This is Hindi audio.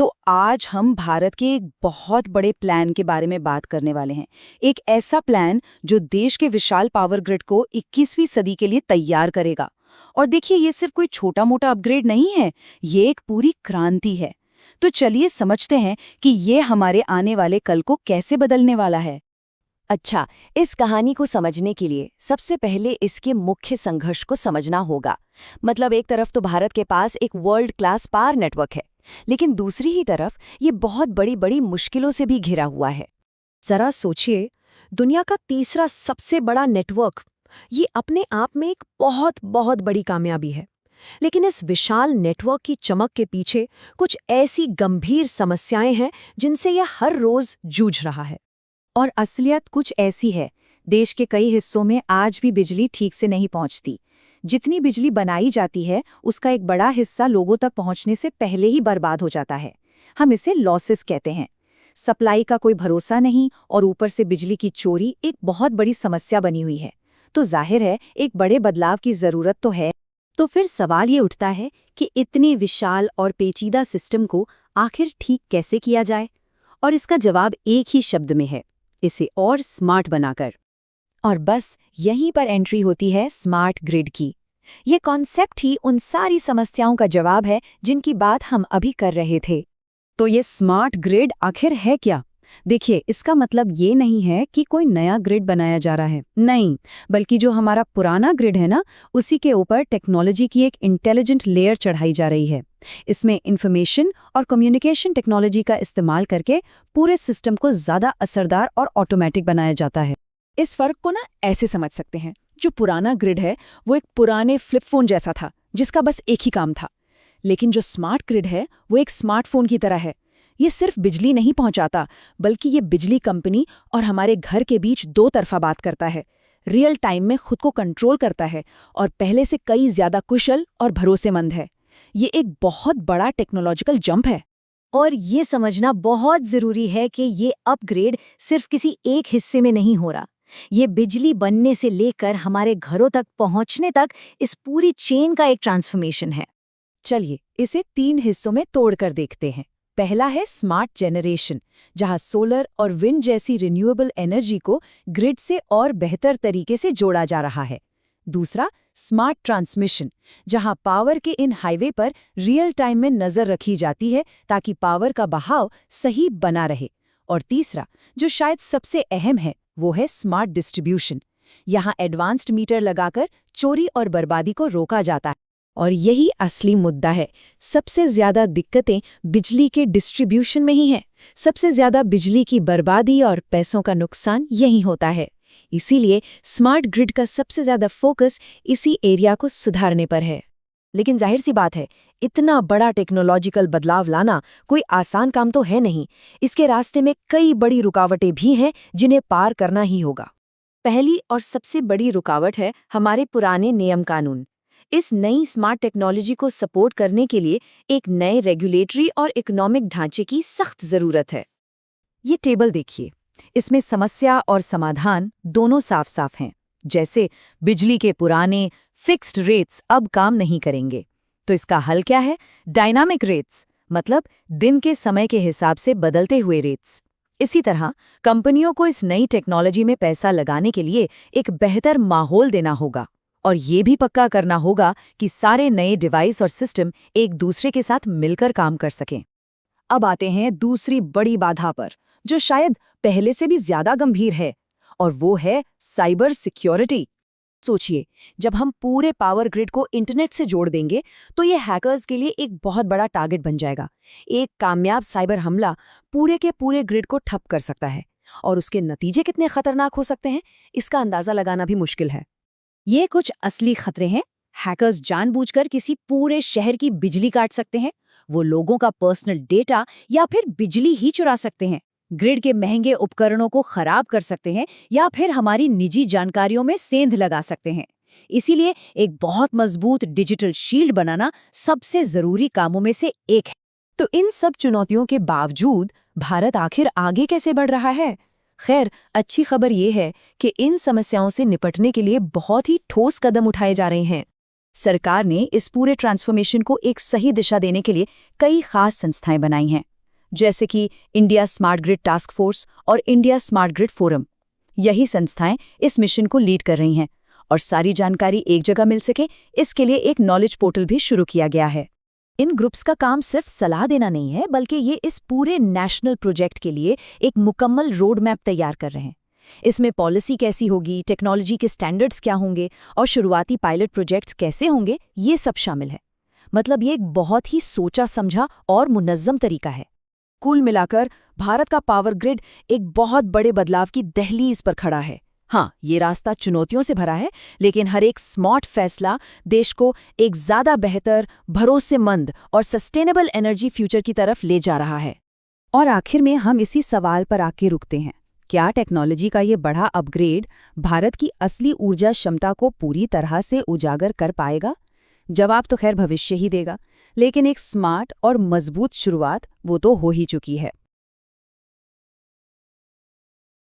तो आज हम भारत के एक बहुत बड़े प्लान के बारे में बात करने वाले हैं। एक ऐसा प्लान जो देश के विशाल पावर ग्रिड को 21वीं सदी के लिए तैयार करेगा। और देखिए, ये सिर्फ कोई छोटा-मोटा अपग्रेड नहीं है, ये एक पूरी क्रांति है। तो चलिए समझते हैं कि ये हमारे आने वाले कल को कैसे बदलने वाला है। अच्छा, इस कहानी को समझने के लिए सबसे पहले इसके मुख्य संघर्ष को समझना होगा। मतलब एक तरफ तो भारत के पास एक वर्ल्ड क्लास पावर नेटवर्क है, लेकिन दूसरी ही तरफ ये बहुत बड़ी बड़ी मुश्किलों से भी घिरा हुआ है। जरा सोचिए, दुनिया का तीसरा सबसे बड़ा नेटवर्क, ये अपने आप में एक बहुत बहुत बड़ी कामयाबी है। लेकिन इस विशाल नेटवर्क की चमक के पीछे कुछ ऐसी गंभीर समस्याएं हैं जिनसे यह हर रोज जूझ रहा है। और असलियत कुछ ऐसी है, देश के कई हिस्सों में आज भी बिजली ठीक से नहीं पहुंचती। जितनी बिजली बनाई जाती है, उसका एक बड़ा हिस्सा लोगों तक पहुंचने से पहले ही बर्बाद हो जाता है। हम इसे लॉसेस कहते हैं। सप्लाई का कोई भरोसा नहीं और ऊपर से बिजली की चोरी एक बहुत बड़ी समस्या बनी हुई है। तो जाहिर है, एक बड़े बदलाव की जरूरत तो है। तो फिर सवाल ये उठता है कि इतने विशाल और पेचीदा सिस्टम को आखिर ठीक कैसे किया जाए? और इसका जवाब एक ही शब्द में है, इसे और स्मार्ट बनाकर। और बस यहीं पर एंट्री होती है स्मार्ट ग्रिड की। ये कॉन्सेप्ट ही उन सारी समस्याओं का जवाब है जिनकी बात हम अभी कर रहे थे। तो ये स्मार्ट ग्रिड आखिर है क्या? देखिए, इसका मतलब ये नहीं है कि कोई नया ग्रिड बनाया जा रहा है, नहीं, बल्कि जो हमारा पुराना ग्रिड है ना, उसी के ऊपर टेक्नोलॉजी की एक इंटेलिजेंट लेयर चढ़ाई जा रही है। इसमें इंफॉर्मेशन और कम्युनिकेशन टेक्नोलॉजी का इस्तेमाल करके पूरे सिस्टम को ज़्यादा असरदार और ऑटोमेटिक बनाया जाता है। इस फर्क को ना ऐसे समझ सकते हैं, जो पुराना ग्रिड है वो एक पुराने फ्लिप फोन जैसा था, जिसका बस एक ही काम था। लेकिन जो स्मार्ट ग्रिड है वो एक स्मार्टफोन की तरह है। ये सिर्फ बिजली नहीं पहुंचाता, बल्कि ये बिजली कंपनी और हमारे घर के बीच दो तरफा बात करता है, रियल टाइम में खुद को कंट्रोल करता है और पहले से कई ज्यादा कुशल और भरोसेमंद है। ये एक बहुत बड़ा टेक्नोलॉजिकल जंप है। और ये समझना बहुत जरूरी है कि ये अपग्रेड सिर्फ किसी एक हिस्से में नहीं हो रहा। ये बिजली बनने से लेकर हमारे घरों तक पहुंचने तक इस पूरी चेन का एक ट्रांसफॉर्मेशन है। चलिए इसे 3 हिस्सों में तोड़कर देखते हैं। पहला है स्मार्ट जनरेशन, जहां सोलर और विंड जैसी रिन्यूएबल एनर्जी को ग्रिड से और बेहतर तरीके से जोड़ा जा रहा है। दूसरा, स्मार्ट ट्रांसमिशन, जहां पावर के इन हाईवे पर रियल टाइम में नजर रखी जाती है ताकि पावर का बहाव सही बना रहे। और तीसरा, जो शायद सबसे अहम है, वो है स्मार्ट डिस्ट्रीब्यूशन। यहाँ एडवांस्ड मीटर लगाकर चोरी और बर्बादी को रोका जाता है। और यही असली मुद्दा है। सबसे ज्यादा दिक्कतें बिजली के डिस्ट्रीब्यूशन में ही हैं। सबसे ज्यादा बिजली की बर्बादी और पैसों का नुकसान यही होता है। इसीलिए स्मार्ट ग्रिड का सबसे ज्यादा फोकस इसी एरिया को सुधारने पर है। लेकिन जाहिर सी बात है, इतना बड़ा टेक्नोलॉजिकल बदलाव लाना कोई आसान काम तो है नहीं। इसके रास्ते में कई बड़ी रुकावटें भी हैं जिन्हें पार करना ही होगा। पहली और सबसे बड़ी रुकावट है हमारे पुराने नियम कानून। इस नई स्मार्ट टेक्नोलॉजी को सपोर्ट करने के लिए एक नए रेगुलेटरी और इकोनॉमिक ढांचे की सख्त जरूरत है। ये टेबल देखिए, इसमें समस्या और समाधान दोनों साफ साफ हैं। जैसे बिजली के पुराने फिक्स्ड रेट्स अब काम नहीं करेंगे, तो इसका हल क्या है? डायनामिक रेट्स, मतलब दिन के समय के हिसाब से बदलते हुए रेट्स। इसी तरह कंपनियों को इस नई टेक्नोलॉजी में पैसा लगाने के लिए एक बेहतर माहौल देना होगा और ये भी पक्का करना होगा कि सारे नए डिवाइस और सिस्टम एक दूसरे के साथ मिलकर काम कर सकें। अब आते हैं दूसरी बड़ी बाधा पर, जो शायद पहले से भी ज्यादा गंभीर है, और वो है साइबर सिक्योरिटी। सोचिए, जब हम पूरे पावर ग्रिड को इंटरनेट से जोड़ देंगे तो ये हैकर्स के लिए एक बहुत बड़ा टारगेट बन जाएगा। एक कामयाब साइबर हमला पूरे के पूरे ग्रिड को ठप कर सकता है, और उसके नतीजे कितने खतरनाक हो सकते हैं, इसका अंदाजा लगाना भी मुश्किल है। ये कुछ असली खतरे हैं। हैकर्स जानबूझकर किसी पूरे शहर की बिजली काट सकते हैं, वो लोगों का पर्सनल डेटा या फिर बिजली ही चुरा सकते हैं, ग्रिड के महंगे उपकरणों को खराब कर सकते हैं, या फिर हमारी निजी जानकारियों में सेंध लगा सकते हैं। इसीलिए एक बहुत मजबूत डिजिटल शील्ड बनाना सबसे जरूरी कामों में से एक है। तो इन सब चुनौतियों के बावजूद भारत आखिर आगे कैसे बढ़ रहा है? खैर, अच्छी खबर ये है कि इन समस्याओं से निपटने के लिए बहुत ही ठोस कदम उठाए जा रहे हैं। सरकार ने इस पूरे ट्रांसफॉर्मेशन को एक सही दिशा देने के लिए कई खास संस्थाएं बनाई हैं, जैसे कि India smart grid task force और इंडिया स्मार्ट ग्रिड फोरम। यही संस्थाएं इस मिशन को लीड कर रही हैं और सारी जानकारी एक जगह मिल सके, इसके लिए एक नॉलेज पोर्टल भी शुरू किया गया है। इन ग्रुप्स का काम सिर्फ सलाह देना नहीं है, बल्कि ये इस पूरे नेशनल प्रोजेक्ट के लिए एक मुकम्मल रोड मैप तैयार कर रहे हैं। इसमें पॉलिसी कैसी होगी, टेक्नोलॉजी के स्टैंडर्ड्स क्या होंगे और शुरुआती पायलट प्रोजेक्ट्स कैसे होंगे, ये सब शामिल है। मतलब ये एक बहुत ही सोचा समझा और मुनज़्ज़म तरीका है। कुल मिलाकर भारत का पावर ग्रिड एक बहुत बड़े बदलाव की दहलीज पर खड़ा है। हाँ, ये रास्ता चुनौतियों से भरा है, लेकिन हर एक स्मार्ट फैसला देश को एक ज़्यादा बेहतर, भरोसेमंद और सस्टेनेबल एनर्जी फ्यूचर की तरफ ले जा रहा है। और आखिर में हम इसी सवाल पर आके रुकते हैं, क्या टेक्नोलॉजी का ये बड़ा अपग्रेड भारत की असली ऊर्जा क्षमता को पूरी तरह से उजागर कर पाएगा? जवाब तो खैर भविष्य ही देगा, लेकिन एक स्मार्ट और मजबूत शुरुआत वो तो हो ही चुकी है।